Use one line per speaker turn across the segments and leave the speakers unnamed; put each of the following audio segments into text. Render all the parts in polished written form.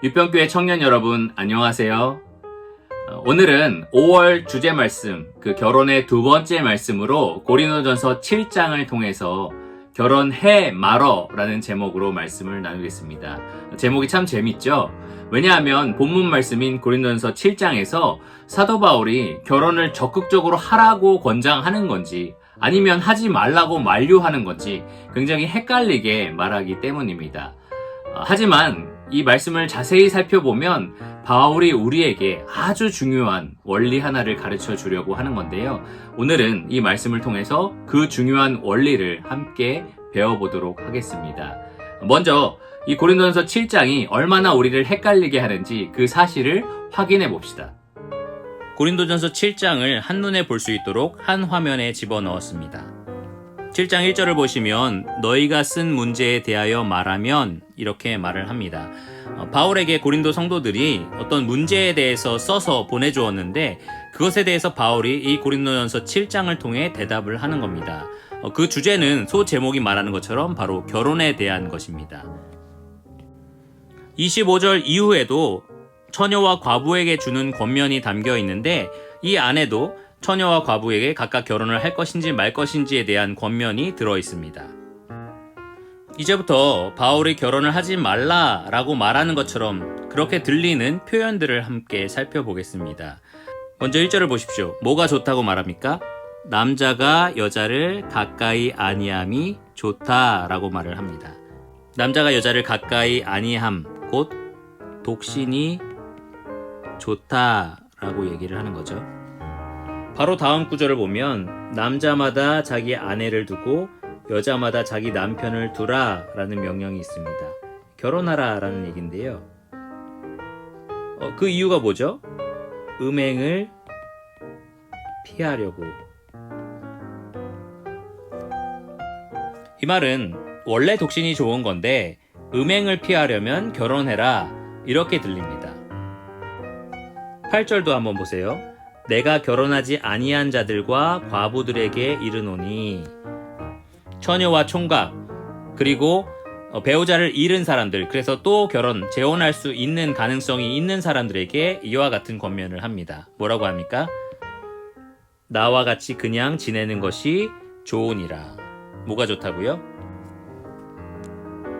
유평교회 청년 여러분, 안녕하세요. 오늘은 5월 주제 말씀, 결혼의 두 번째 말씀으로 고린도전서 7장을 통해서 결혼해 말어라는 제목으로 말씀을 나누겠습니다. 제목이 참 재밌죠? 왜냐하면 본문 말씀인 고린도전서 7장에서 사도 바울이 결혼을 적극적으로 하라고 권장하는 건지 아니면 하지 말라고 만류하는 건지 굉장히 헷갈리게 말하기 때문입니다. 하지만 이 말씀을 자세히 살펴보면 바울이 우리에게 아주 중요한 원리 하나를 가르쳐 주려고 하는 건데요. 오늘은 이 말씀을 통해서 그 중요한 원리를 함께 배워보도록 하겠습니다. 먼저 이 고린도전서 7장이 얼마나 우리를 헷갈리게 하는지 그 사실을 확인해 봅시다. 고린도전서 7장을 한눈에 볼 수 있도록 한 화면에 집어넣었습니다. 7장 1절을 보시면 너희가 쓴 문제에 대하여 말하면 이렇게 말을 합니다. 바울에게 고린도 성도들이 어떤 문제에 대해서 써서 보내주었는데 그것에 대해서 바울이 이 고린도전서 7장을 통해 대답을 하는 겁니다. 그 주제는 소 제목이 말하는 것처럼 바로 결혼에 대한 것입니다. 25절 이후에도 처녀와 과부에게 주는 권면이 담겨 있는데 이 안에도 처녀와 과부에게 각각 결혼을 할 것인지 말 것인지에 대한 권면이 들어 있습니다. 이제부터 바울이 결혼을 하지 말라라고 말하는 것처럼 그렇게 들리는 표현들을 함께 살펴보겠습니다. 먼저 1절을 보십시오. 뭐가 좋다고 말합니까? 남자가 여자를 가까이 아니함이 좋다라고 말을 합니다. 남자가 여자를 가까이 아니함, 곧 독신이 좋다라고 얘기를 하는 거죠. 바로 다음 구절을 보면 남자마다 자기 아내를 두고 여자마다 자기 남편을 두라 라는 명령이 있습니다. 결혼하라 라는 얘기인데요. 그 이유가 뭐죠? 음행을 피하려고. 이 말은 원래 독신이 좋은 건데 음행을 피하려면 결혼해라 이렇게 들립니다. 8절도 한번 보세요. 내가 결혼하지 아니한 자들과 과부들에게 이르노니 처녀와 총각 그리고 배우자를 잃은 사람들 그래서 또 재혼할 수 있는 가능성이 있는 사람들에게 이와 같은 권면을 합니다. 뭐라고 합니까? 나와 같이 그냥 지내는 것이 좋으니라. 뭐가 좋다고요?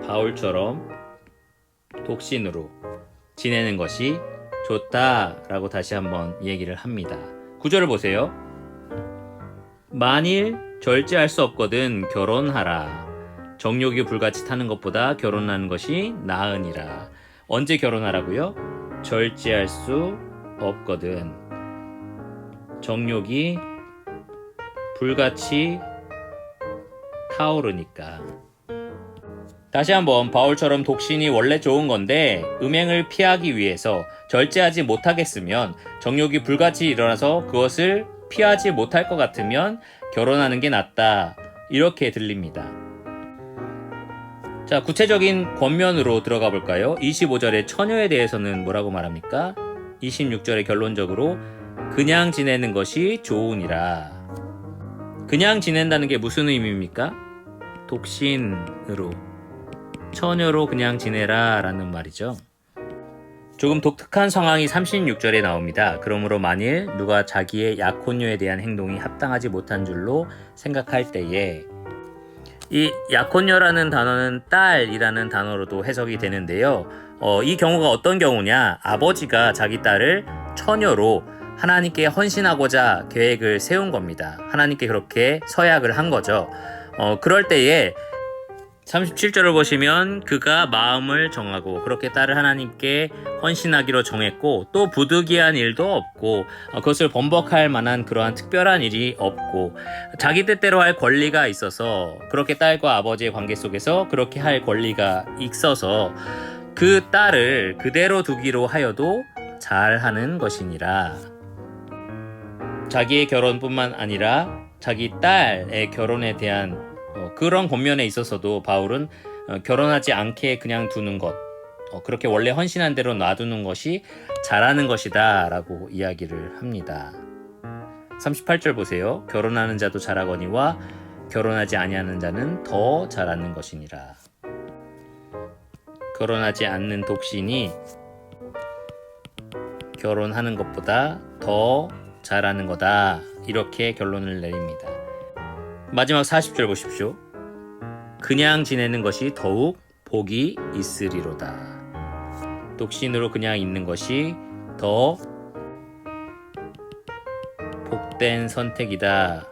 바울처럼 독신으로 지내는 것이 좋다라고 다시 한번 얘기를 합니다. 9절을 보세요. 만일 절제할 수 없거든 결혼하라. 정욕이 불같이 타는 것보다 결혼하는 것이 나으니라. 언제 결혼하라고요? 절제할 수 없거든. 정욕이 불같이 타오르니까. 다시 한번 바울처럼 독신이 원래 좋은 건데 음행을 피하기 위해서 절제하지 못하겠으면 정욕이 불같이 일어나서 그것을 피하지 못할 것 같으면 결혼하는 게 낫다. 이렇게 들립니다. 자, 구체적인 권면으로 들어가 볼까요? 25절의 처녀에 대해서는 뭐라고 말합니까? 26절의 결론적으로 그냥 지내는 것이 좋으니라. 그냥 지낸다는 게 무슨 의미입니까? 독신으로 처녀로 그냥 지내라 라는 말이죠. 조금 독특한 상황이 36절에 나옵니다. 그러므로 만일 누가 자기의 약혼녀에 대한 행동이 합당하지 못한 줄로 생각할 때에 이 약혼녀라는 단어는 딸이라는 단어로도 해석이 되는데요. 이 경우가 어떤 경우냐? 아버지가 자기 딸을 처녀로 하나님께 헌신하고자 계획을 세운 겁니다. 하나님께 그렇게 서약을 한 거죠. 그럴 때에 37절을 보시면 그가 마음을 정하고 그렇게 딸을 하나님께 헌신하기로 정했고 또 부득이한 일도 없고 그것을 번복할 만한 그러한 특별한 일이 없고 자기 뜻대로 할 권리가 있어서 그렇게 딸과 아버지의 관계 속에서 그렇게 할 권리가 있어서 그 딸을 그대로 두기로 하여도 잘하는 것이니라. 자기의 결혼뿐만 아니라 자기 딸의 결혼에 대한 그런 권면에 있어서도 바울은 결혼하지 않게 그냥 두는 것, 그렇게 원래 헌신한 대로 놔두는 것이 잘하는 것이다 라고 이야기를 합니다. 38절 보세요. 결혼하는 자도 잘하거니와 결혼하지 아니하는 자는 더 잘하는 것이니라. 결혼하지 않는 독신이 결혼하는 것보다 더 잘하는 거다. 이렇게 결론을 내립니다. 마지막 40절 보십시오. 그냥 지내는 것이 더욱 복이 있으리로다. 독신으로 그냥 있는 것이 더 복된 선택이다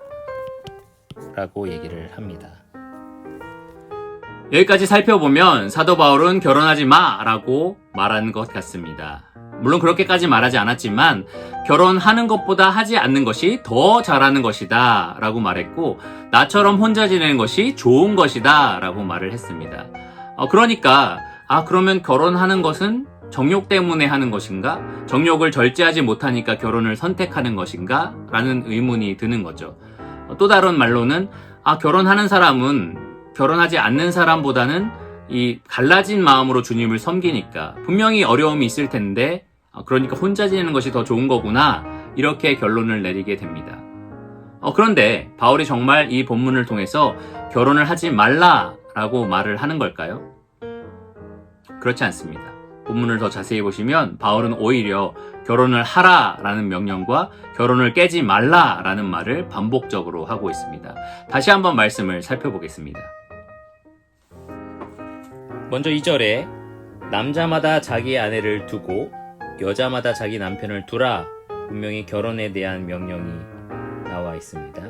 라고 얘기를 합니다. 여기까지 살펴보면 사도 바울은 결혼하지 마 라고 말하는 것 같습니다. 물론 그렇게까지 말하지 않았지만 결혼하는 것보다 하지 않는 것이 더 잘하는 것이다 라고 말했고, 나처럼 혼자 지내는 것이 좋은 것이다 라고 말을 했습니다. 그러니까 그러면 결혼하는 것은 정욕 때문에 하는 것인가? 정욕을 절제하지 못하니까 결혼을 선택하는 것인가? 라는 의문이 드는 거죠. 또 다른 말로는 결혼하는 사람은 결혼하지 않는 사람보다는 이 갈라진 마음으로 주님을 섬기니까 분명히 어려움이 있을 텐데 그러니까 혼자 지내는 것이 더 좋은 거구나, 이렇게 결론을 내리게 됩니다. 그런데 바울이 정말 이 본문을 통해서 결혼을 하지 말라라고 말을 하는 걸까요? 그렇지 않습니다. 본문을 더 자세히 보시면 바울은 오히려 결혼을 하라라는 명령과 결혼을 깨지 말라라는 말을 반복적으로 하고 있습니다. 다시 한번 말씀을 살펴보겠습니다. 먼저 2절에 남자마다 자기 아내를 두고 여자마다 자기 남편을 두라, 분명히 결혼에 대한 명령이 나와 있습니다.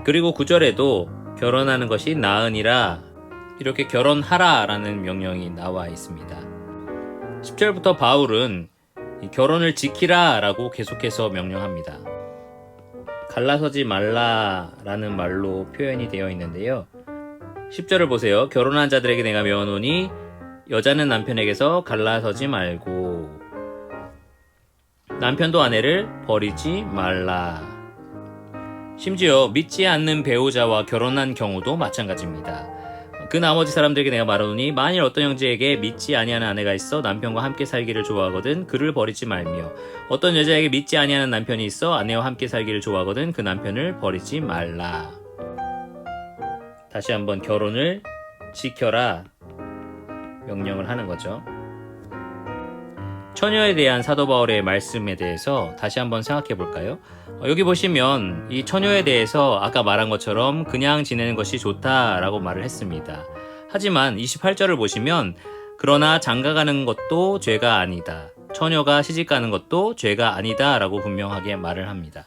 그리고 9절에도 결혼하는 것이 나으니라, 이렇게 결혼하라 라는 명령이 나와 있습니다. 10절부터 바울은 결혼을 지키라 라고 계속해서 명령합니다. 갈라서지 말라 라는 말로 표현이 되어 있는데요. 10절을 보세요. 결혼한 자들에게 내가 명하노니 여자는 남편에게서 갈라서지 말고 남편도 아내를 버리지 말라. 심지어 믿지 않는 배우자와 결혼한 경우도 마찬가지입니다. 그 나머지 사람들에게 내가 말하노니 만일 어떤 형제에게 믿지 아니하는 아내가 있어 남편과 함께 살기를 좋아하거든 그를 버리지 말며, 어떤 여자에게 믿지 아니하는 남편이 있어 아내와 함께 살기를 좋아하거든 그 남편을 버리지 말라. 다시 한번 결혼을 지켜라 명령을 하는 거죠. 처녀에 대한 사도 바울의 말씀에 대해서 다시 한번 생각해 볼까요? 여기 보시면 이 처녀에 대해서 아까 말한 것처럼 그냥 지내는 것이 좋다라고 말을 했습니다. 하지만 28절을 보시면 그러나 장가가는 것도 죄가 아니다, 처녀가 시집가는 것도 죄가 아니다 라고 분명하게 말을 합니다.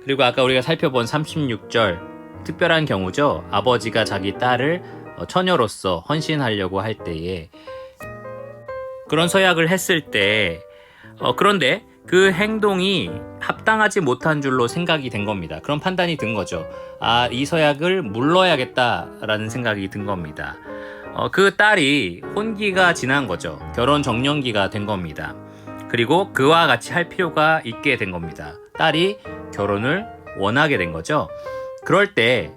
그리고 아까 우리가 살펴본 36절, 특별한 경우죠. 아버지가 자기 딸을 처녀로서 헌신하려고 할 때에 그런 서약을 했을 때 그런데 그 행동이 합당하지 못한 줄로 생각이 된 겁니다. 그런 판단이 든 거죠. 이 서약을 물러야겠다라는 생각이 든 겁니다. 그 딸이 혼기가 지난 거죠. 결혼 정년기가 된 겁니다. 그리고 그와 같이 할 필요가 있게 된 겁니다. 딸이 결혼을 원하게 된 거죠. 그럴 때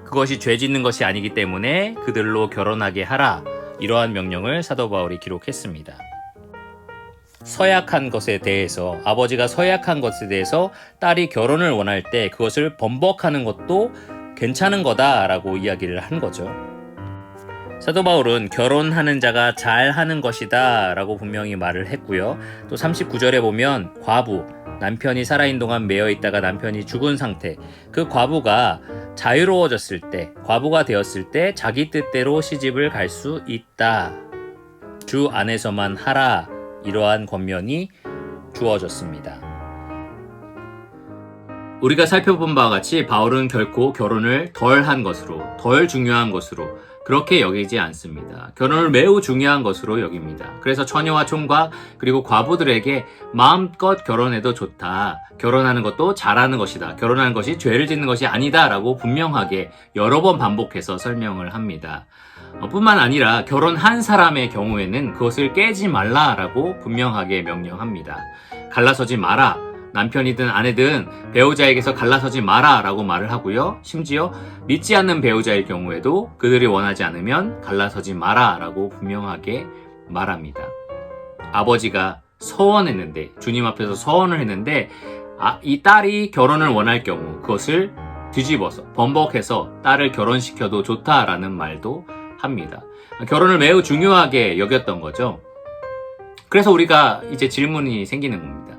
그것이 죄 짓는 것이 아니기 때문에 그들로 결혼하게 하라, 이러한 명령을 사도 바울이 기록했습니다. 서약한 것에 대해서, 아버지가 서약한 것에 대해서 딸이 결혼을 원할 때 그것을 번복하는 것도 괜찮은 거다라고 이야기를 한 거죠. 사도 바울은 결혼하는 자가 잘하는 것이다 라고 분명히 말을 했고요. 또 39절에 보면 과부, 남편이 살아있는 동안 매여 있다가 남편이 죽은 상태, 그 과부가 자유로워졌을 때, 과부가 되었을 때 자기 뜻대로 시집을 갈 수 있다. 주 안에서만 하라, 이러한 권면이 주어졌습니다. 우리가 살펴본 바와 같이 바울은 결코 결혼을 덜한 것으로, 덜 중요한 것으로 그렇게 여기지 않습니다. 결혼을 매우 중요한 것으로 여깁니다. 그래서 처녀와 총각 그리고 과부들에게 마음껏 결혼해도 좋다, 결혼하는 것도 잘하는 것이다, 결혼하는 것이 죄를 짓는 것이 아니다 라고 분명하게 여러 번 반복해서 설명을 합니다. 뿐만 아니라 결혼한 사람의 경우에는 그것을 깨지 말라라고 분명하게 명령합니다. 갈라서지 마라, 남편이든 아내든 배우자에게서 갈라서지 마라 라고 말을 하고요. 심지어 믿지 않는 배우자의 경우에도 그들이 원하지 않으면 갈라서지 마라 라고 분명하게 말합니다. 아버지가 서원했는데, 주님 앞에서 서원을 했는데 이 딸이 결혼을 원할 경우 그것을 뒤집어서 번복해서 딸을 결혼시켜도 좋다라는 말도 합니다. 결혼을 매우 중요하게 여겼던 거죠. 그래서 우리가 이제 질문이 생기는 겁니다.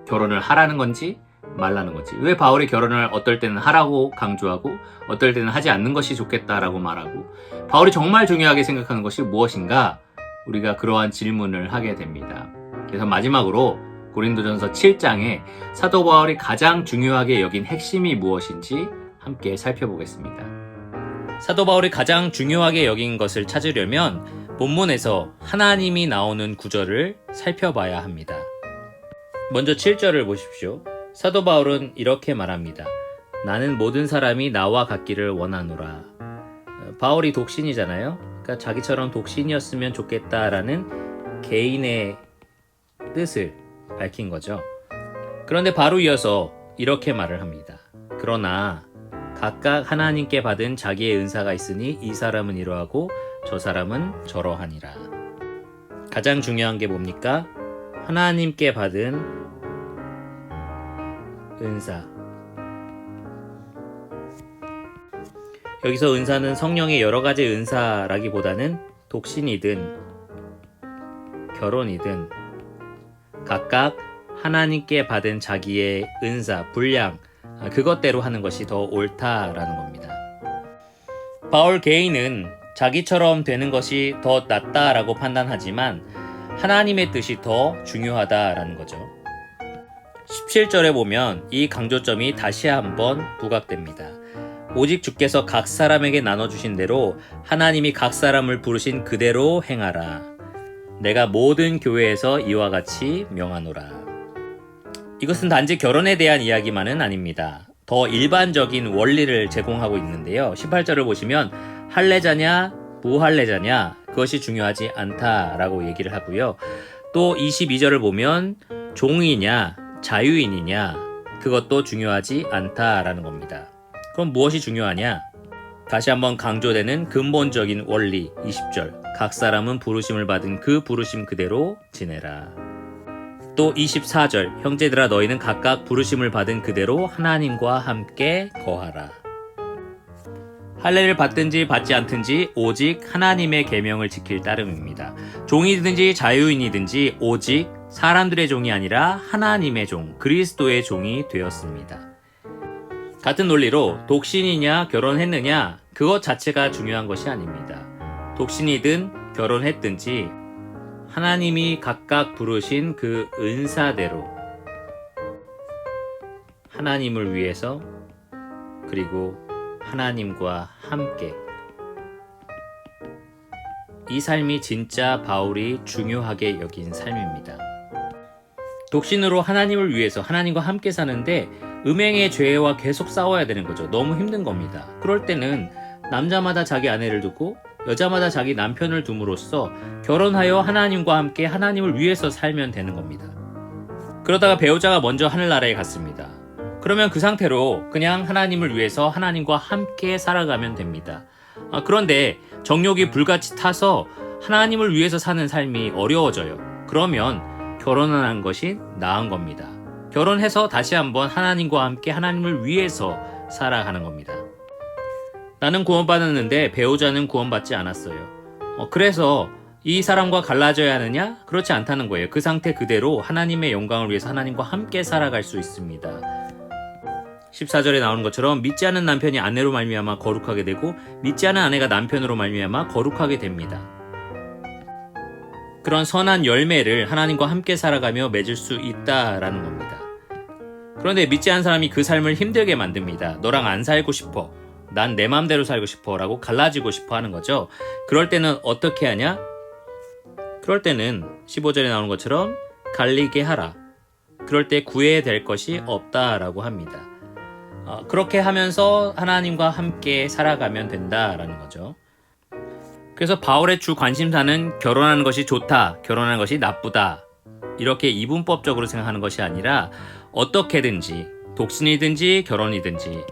결혼을 하라는 건지 말라는 건지. 왜 바울이 결혼을 어떨 때는 하라고 강조하고 어떨 때는 하지 않는 것이 좋겠다라고 말하고, 바울이 정말 중요하게 생각하는 것이 무엇인가? 우리가 그러한 질문을 하게 됩니다. 그래서 마지막으로 고린도전서 7장에 사도 바울이 가장 중요하게 여긴 핵심이 무엇인지 함께 살펴보겠습니다. 사도 바울이 가장 중요하게 여긴 것을 찾으려면 본문에서 하나님이 나오는 구절을 살펴봐야 합니다. 먼저 7절을 보십시오. 사도 바울은 이렇게 말합니다. 나는 모든 사람이 나와 같기를 원하노라. 바울이 독신이잖아요. 그러니까 자기처럼 독신이었으면 좋겠다라는 개인의 뜻을 밝힌 거죠. 그런데 바로 이어서 이렇게 말을 합니다. 그러나 각각 하나님께 받은 자기의 은사가 있으니 이 사람은 이러하고 저 사람은 저러하니라. 가장 중요한 게 뭡니까? 하나님께 받은 은사. 여기서 은사는 성령의 여러 가지 은사라기보다는 독신이든 결혼이든 각각 하나님께 받은 자기의 은사, 분량, 그것대로 하는 것이 더 옳다라는 겁니다. 바울 개인은 자기처럼 되는 것이 더 낫다라고 판단하지만 하나님의 뜻이 더 중요하다라는 거죠. 17절에 보면 이 강조점이 다시 한번 부각됩니다. 오직 주께서 각 사람에게 나눠주신 대로 하나님이 각 사람을 부르신 그대로 행하라. 내가 모든 교회에서 이와 같이 명하노라. 이것은 단지 결혼에 대한 이야기만은 아닙니다. 더 일반적인 원리를 제공하고 있는데요. 18절을 보시면 할례자냐 무할례자냐 그것이 중요하지 않다라고 얘기를 하고요. 또 22절을 보면 종이냐 자유인이냐 그것도 중요하지 않다라는 겁니다. 그럼 무엇이 중요하냐? 다시 한번 강조되는 근본적인 원리 20절 각 사람은 부르심을 받은 그 부르심 그대로 지내라. 또 24절 형제들아 너희는 각각 부르심을 받은 그대로 하나님과 함께 거하라. 할례를 받든지 받지 않든지 오직 하나님의 계명을 지킬 따름입니다. 종이든지 자유인이든지 오직 사람들의 종이 아니라 하나님의 종, 그리스도의 종이 되었습니다. 같은 논리로 독신이냐 결혼했느냐 그것 자체가 중요한 것이 아닙니다. 독신이든 결혼했든지 하나님이 각각 부르신 그 은사대로 하나님을 위해서 그리고 하나님과 함께 이 삶이 진짜 바울이 중요하게 여긴 삶입니다. 독신으로 하나님을 위해서 하나님과 함께 사는데 음행의 죄와 계속 싸워야 되는 거죠. 너무 힘든 겁니다. 그럴 때는 남자마다 자기 아내를 두고 여자마다 자기 남편을 둠으로써 결혼하여 하나님과 함께 하나님을 위해서 살면 되는 겁니다. 그러다가 배우자가 먼저 하늘나라에 갔습니다. 그러면 그 상태로 그냥 하나님을 위해서 하나님과 함께 살아가면 됩니다. 그런데 정욕이 불같이 타서 하나님을 위해서 사는 삶이 어려워져요. 그러면 결혼을 한 것이 나은 겁니다. 결혼해서 다시 한번 하나님과 함께 하나님을 위해서 살아가는 겁니다. 나는 구원받았는데 배우자는 구원받지 않았어요. 그래서 이 사람과 갈라져야 하느냐? 그렇지 않다는 거예요. 그 상태 그대로 하나님의 영광을 위해서 하나님과 함께 살아갈 수 있습니다. 14절에 나오는 것처럼 믿지 않는 남편이 아내로 말미암아 거룩하게 되고 믿지 않는 아내가 남편으로 말미암아 거룩하게 됩니다. 그런 선한 열매를 하나님과 함께 살아가며 맺을 수 있다라는 겁니다. 그런데 믿지 않는 사람이 그 삶을 힘들게 만듭니다. 너랑 안 살고 싶어. 난 내 맘대로 살고 싶어 라고 갈라지고 싶어 하는 거죠. 그럴 때는 어떻게 하냐? 그럴 때는 15절에 나오는 것처럼 갈리게 하라. 그럴 때 구애될 것이 없다라고 합니다. 그렇게 하면서 하나님과 함께 살아가면 된다라는 거죠. 그래서 바울의 주 관심사는 결혼하는 것이 좋다, 결혼하는 것이 나쁘다 이렇게 이분법적으로 생각하는 것이 아니라 어떻게든지 독신이든지 결혼이든지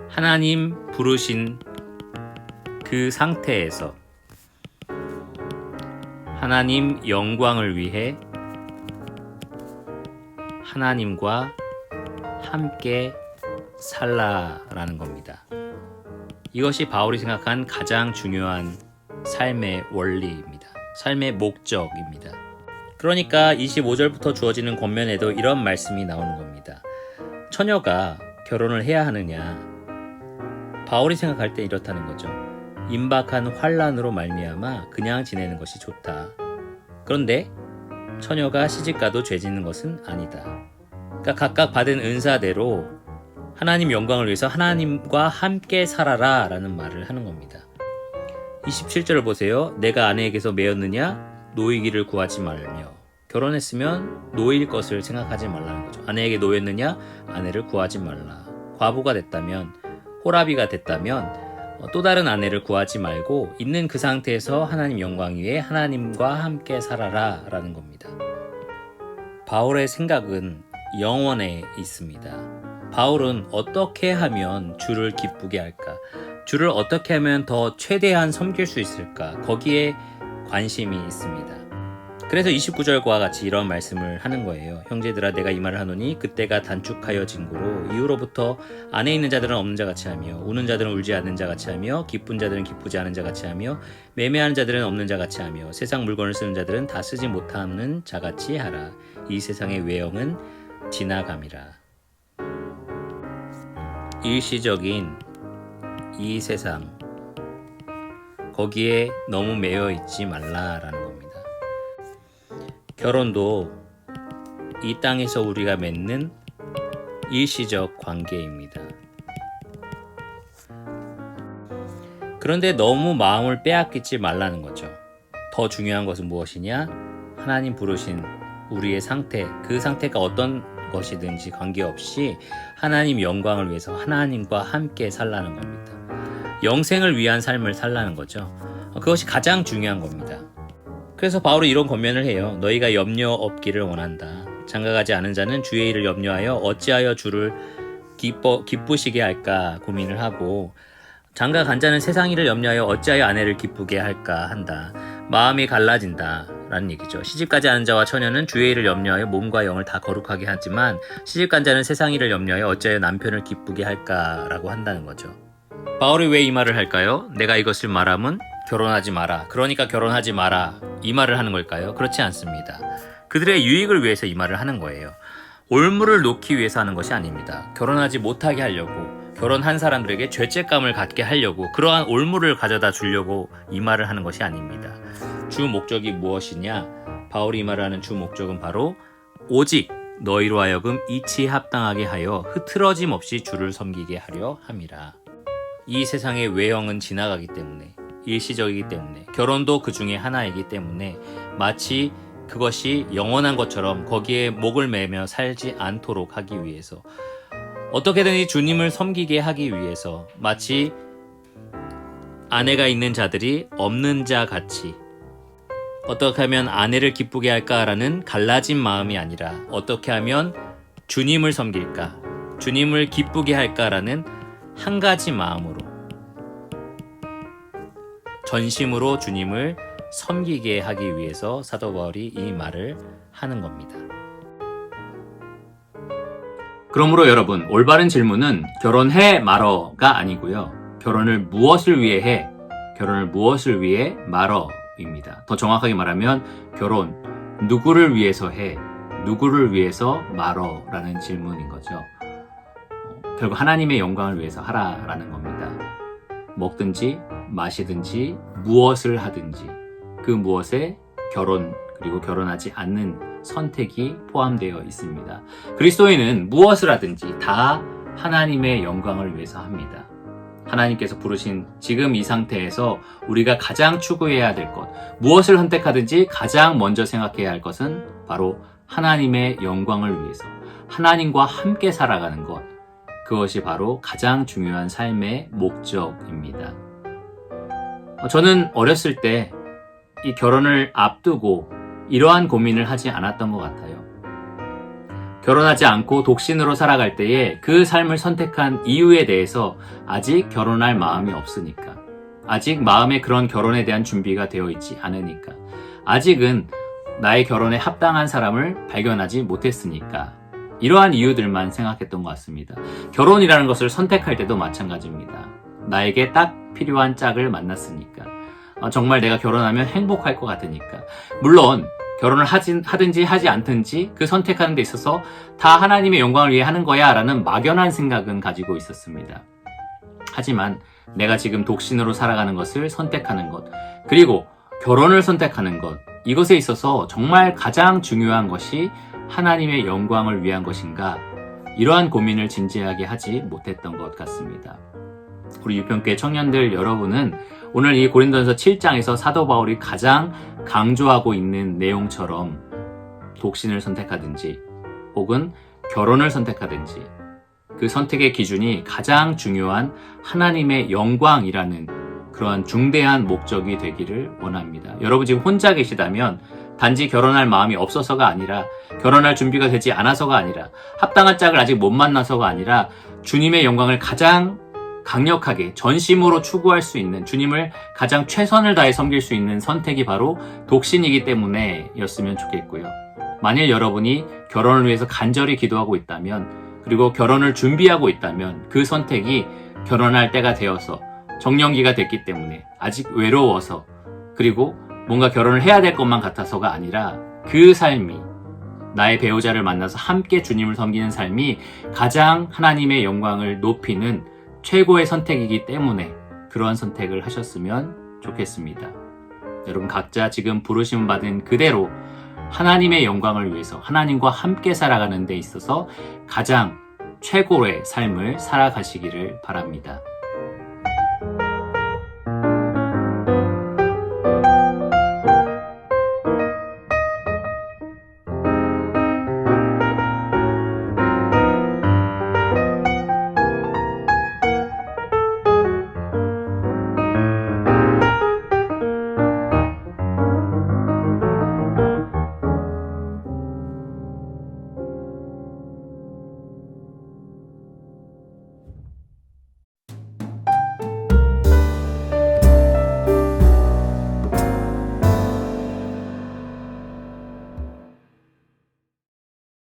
하나님 부르신 그 상태에서 하나님 영광을 위해 하나님과 함께 살라라는 겁니다. 이것이 바울이 생각한 가장 중요한 삶의 원리입니다. 삶의 목적입니다. 그러니까 25절부터 주어지는 권면에도 이런 말씀이 나오는 겁니다. 처녀가 결혼을 해야 하느냐? 바울이 생각할 때 이렇다는 거죠. 임박한 환난으로 말미암아 그냥 지내는 것이 좋다. 그런데 처녀가 시집가도 죄짓는 것은 아니다. 그러니까 각각 받은 은사대로 하나님 영광을 위해서 하나님과 함께 살아라 라는 말을 하는 겁니다. 27절을 보세요. 내가 아내에게서 매였느냐? 노이기를 구하지 말며. 결혼했으면 노일 것을 생각하지 말라는 거죠. 아내에게 노였느냐? 아내를 구하지 말라. 과부가 됐다면, 호라비가 됐다면 또 다른 아내를 구하지 말고 있는 그 상태에서 하나님 영광 위에 하나님과 함께 살아라 라는 겁니다. 바울의 생각은 영원에 있습니다. 바울은 어떻게 하면 주를 기쁘게 할까? 주를 어떻게 하면 더 최대한 섬길 수 있을까? 거기에 관심이 있습니다. 그래서 29절과 같이 이런 말씀을 하는 거예요. 형제들아 내가 이 말을 하노니 그때가 단축하여진 고로 이후로부터 안에 있는 자들은 없는 자 같이 하며 우는 자들은 울지 않는 자 같이 하며 기쁜 자들은 기쁘지 않은 자 같이 하며 매매하는 자들은 없는 자 같이 하며 세상 물건을 쓰는 자들은 다 쓰지 못하는 자 같이 하라. 이 세상의 외형은 지나감이라. 일시적인 이 세상 거기에 너무 매여 있지 말라라는 겁니다. 결혼도 이 땅에서 우리가 맺는 일시적 관계입니다. 그런데 너무 마음을 빼앗기지 말라는 거죠. 더 중요한 것은 무엇이냐? 하나님 부르신 우리의 상태, 그 상태가 어떤 것이든지 관계없이 하나님 영광을 위해서 하나님과 함께 살라는 겁니다. 영생을 위한 삶을 살라는 거죠. 그것이 가장 중요한 겁니다. 그래서 바울이 이런 권면을 해요. 너희가 염려 없기를 원한다. 장가가지 않은 자는 주의 일을 염려하여 어찌하여 주를 기쁘시게 할까 고민을 하고, 장가간 자는 세상 일을 염려하여 어찌하여 아내를 기쁘게 할까 한다. 마음이 갈라진다 라는 얘기죠. 시집가지 않은 자와 처녀는 주의 일을 염려하여 몸과 영을 다 거룩하게 하지만 시집간 자는 세상 일을 염려하여 어찌하여 남편을 기쁘게 할까 라고 한다는 거죠. 바울이 왜 이 말을 할까요? 내가 이것을 말하면 결혼하지 마라. 그러니까 결혼하지 마라. 이 말을 하는 걸까요? 그렇지 않습니다. 그들의 유익을 위해서 이 말을 하는 거예요. 올무를 놓기 위해서 하는 것이 아닙니다. 결혼하지 못하게 하려고, 결혼한 사람들에게 죄책감을 갖게 하려고, 그러한 올무를 가져다 주려고 이 말을 하는 것이 아닙니다. 주 목적이 무엇이냐? 바울이 이 말을 하는 주 목적은 바로 오직 너희로 하여금 이치에 합당하게 하여 흐트러짐 없이 주를 섬기게 하려 함이라. 이 세상의 외형은 지나가기 때문에, 일시적이기 때문에, 결혼도 그 중에 하나이기 때문에 마치 그것이 영원한 것처럼 거기에 목을 매며 살지 않도록 하기 위해서, 어떻게든지 주님을 섬기게 하기 위해서 마치 아내가 있는 자들이 없는 자 같이, 어떻게 하면 아내를 기쁘게 할까라는 갈라진 마음이 아니라 어떻게 하면 주님을 섬길까, 주님을 기쁘게 할까라는 한 가지 마음으로, 전심으로 주님을 섬기게 하기 위해서 사도 바울이 이 말을 하는 겁니다. 그러므로 여러분, 올바른 질문은 결혼해 말어가 아니고요. 결혼을 무엇을 위해 해? 결혼을 무엇을 위해 말어입니다. 더 정확하게 말하면 결혼 누구를 위해서 해? 누구를 위해서 말어라는 질문인 거죠. 결국 하나님의 영광을 위해서 하라라는 겁니다. 먹든지 마시든지 무엇을 하든지 그 무엇에 결혼 그리고 결혼하지 않는 선택이 포함되어 있습니다. 그리스도인은 무엇을 하든지 다 하나님의 영광을 위해서 합니다. 하나님께서 부르신 지금 이 상태에서 우리가 가장 추구해야 될 것, 무엇을 선택하든지 가장 먼저 생각해야 할 것은 바로 하나님의 영광을 위해서 하나님과 함께 살아가는 것, 그것이 바로 가장 중요한 삶의 목적입니다. 저는 어렸을 때 이 결혼을 앞두고 이러한 고민을 하지 않았던 것 같아요. 결혼하지 않고 독신으로 살아갈 때에 그 삶을 선택한 이유에 대해서 아직 결혼할 마음이 없으니까, 아직 마음에 그런 결혼에 대한 준비가 되어 있지 않으니까, 아직은 나의 결혼에 합당한 사람을 발견하지 못했으니까, 이러한 이유들만 생각했던 것 같습니다. 결혼이라는 것을 선택할 때도 마찬가지입니다. 나에게 딱 필요한 짝을 만났으니까, 정말 내가 결혼하면 행복할 것 같으니까. 물론 결혼을 하든지 하지 않든지 그 선택하는 데 있어서 다 하나님의 영광을 위해 하는 거야 라는 막연한 생각은 가지고 있었습니다. 하지만 내가 지금 독신으로 살아가는 것을 선택하는 것, 그리고 결혼을 선택하는 것, 이것에 있어서 정말 가장 중요한 것이 하나님의 영광을 위한 것인가? 이러한 고민을 진지하게 하지 못했던 것 같습니다. 우리 유평교회 청년들 여러분은 오늘 이 고린도전서 7장에서 사도 바울이 가장 강조하고 있는 내용처럼 독신을 선택하든지 혹은 결혼을 선택하든지 그 선택의 기준이 가장 중요한 하나님의 영광이라는 그러한 중대한 목적이 되기를 원합니다. 여러분 지금 혼자 계시다면 단지 결혼할 마음이 없어서가 아니라 결혼할 준비가 되지 않아서가 아니라 합당한 짝을 아직 못 만나서가 아니라 주님의 영광을 가장 강력하게 전심으로 추구할 수 있는, 주님을 가장 최선을 다해 섬길 수 있는 선택이 바로 독신이기 때문에 였으면 좋겠고요. 만일 여러분이 결혼을 위해서 간절히 기도하고 있다면, 그리고 결혼을 준비하고 있다면 그 선택이 결혼할 때가 되어서 정년기가 됐기 때문에 아직 외로워서, 그리고 뭔가 결혼을 해야 될 것만 같아서가 아니라 그 삶이, 나의 배우자를 만나서 함께 주님을 섬기는 삶이 가장 하나님의 영광을 높이는 최고의 선택이기 때문에 그러한 선택을 하셨으면 좋겠습니다. 여러분 각자 지금 부르심 받은 그대로 하나님의 영광을 위해서 하나님과 함께 살아가는 데 있어서 가장 최고의 삶을 살아가시기를 바랍니다.